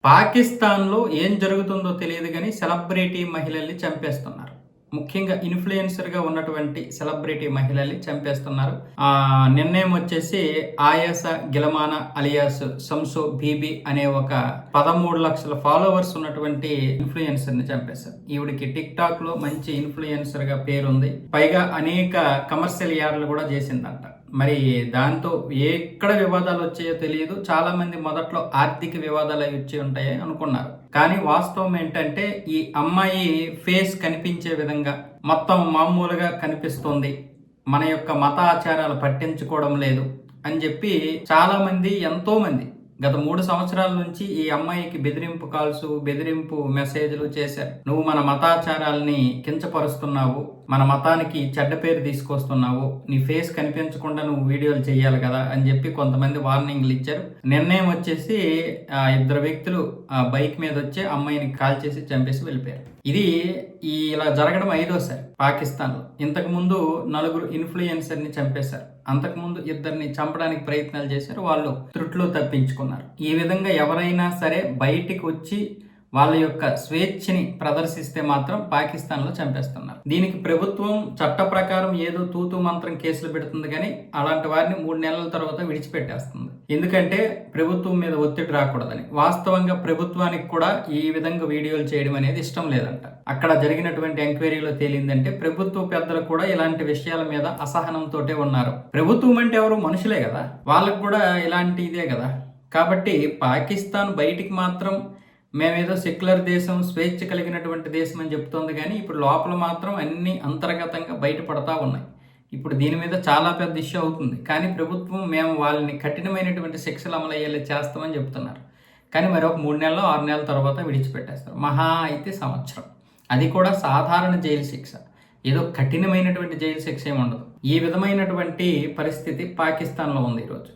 పాకిస్తాన్‌లో ఏం జరుగుతుందో తెలీదు గానీ, సెలబ్రిటీ మహిళల్ని చంపేస్తున్నారు. ముఖ్యంగా ఇన్‌ఫ్లుయెన్సర్‌గా ఉన్నటువంటి సెలబ్రిటీ మహిళల్ని చంపేస్తున్నారు. నిన్నేమొచ్చేసి ఆయేషా గిలమానా అలియాస్ సంసో బీబీ అనే ఒక 13 లక్షల ఫాలోవర్స్ ఉన్నటువంటి ఇన్‌ఫ్లుయెన్సర్‌ని చంపేశారు. ఈవిడకి టిక్‌టాక్‌లో మంచి ఇన్‌ఫ్లుయెన్సర్‌గా పేరుంది. పైగా అనేక కమర్షియల్ యాడ్లు కూడా చేసిందంట. మరి దాంతో ఎక్కడ వివాదాలు వచ్చాయో తెలియదు. చాలా మంది మొదట్లో ఆర్థిక వివాదాలు అవి వచ్చి ఉంటాయి అనుకున్నారు. కానీ వాస్తవం ఏంటంటే ఈ అమ్మాయి ఫేస్ కనిపించే విధంగా మొత్తం మామూలుగా కనిపిస్తుంది. మన యొక్క మత ఆచారాలు పట్టించుకోవడం లేదు అని చెప్పి చాలా మంది, ఎంతో మంది గత 3 సంవత్సరాల నుంచి ఈ అమ్మాయికి బెదిరింపు కాల్స్, బెదిరింపు మెసేజ్‌లు చేశారు. నువ్వు మన మతాచారాల్ని కించపరుస్తున్నావు. మన మతానికి చెడ్డ పేరు తీసుకొస్తున్నావు. నీ ఫేస్ కనిపించకుండా నువ్వు వీడియోలు చేయాలి కదా అని చెప్పి కొంతమంది వార్నింగ్లు ఇచ్చారు. నిర్ణయం వచ్చేసి ఇద్దరు వ్యక్తులు బైక్ మీద వచ్చి అమ్మాయిని కాల్చేసి చంపేసి వెళ్ళిపోయారు. ఇది ఇలా జరగడం 5వసారి పాకిస్తాన్‌లో. ఇంతకు ముందు 4 ఇన్‌ఫ్లుయెన్సర్‌ని చంపేశారు. అంతకుముందు 2ని చంపడానికి ప్రయత్నాలు చేశారు. వాళ్ళు త్రుట్లు తప్పించుకున్నారు. ఈ విధంగా ఎవరైనా సరే బయటికి వచ్చి వాళ్ళ యొక్క స్వేచ్ఛని ప్రదర్శిస్తే మాత్రం పాకిస్తాన్లో చంపేస్తున్నారు. దీనికి ప్రభుత్వం చట్ట ప్రకారం ఏదో తూతు మంత్రం కేసులు పెడుతుంది కానీ అలాంటి వారిని 3 నెలల తర్వాత విడిచిపెట్టేస్తుంది. ఎందుకంటే ప్రభుత్వం మీద ఒత్తిడి రాకూడదని. వాస్తవంగా ప్రభుత్వానికి కూడా ఈ విధంగా వీడియోలు చేయడం అనేది ఇష్టం లేదంట. అక్కడ జరిగినటువంటి ఎంక్వైరీలో తేలిందంటే ప్రభుత్వ పెద్దలు కూడా ఇలాంటి విషయాల మీద అసహనంతోటే ఉన్నారు. ప్రభుత్వం అంటే ఎవరు? మనుషులే కదా, వాళ్ళకు కూడా ఇలాంటి ఇదే కదా. కాబట్టి పాకిస్తాన్ బయటికి మాత్రం మేమేదో సెక్యులర్ దేశం, స్వేచ్ఛ కలిగినటువంటి దేశం అని చెప్తోంది కానీ ఇప్పుడు లోపల మాత్రం అన్ని అంతర్గతంగా బయటపడతా ఉన్నాయి. ఇప్పుడు దీని మీద చాలా పెద్ద ఇష్యూ అవుతుంది. కానీ ప్రభుత్వం మేము వాళ్ళని కఠినమైనటువంటి శిక్షలు అమలు అయ్యేలా చేస్తామని చెప్తున్నారు. కానీ మరి ఒక 3 నెలలు 6 నెలల తర్వాత విడిచిపెట్టేస్తారు. మహా అయితే సంవత్సరం. అది కూడా సాధారణ జైలు శిక్ష. ఏదో కఠినమైనటువంటి జైలు శిక్ష ఏమి ఉండదు. ఈ విధమైనటువంటి పరిస్థితి పాకిస్తాన్లో ఉంది ఈరోజు.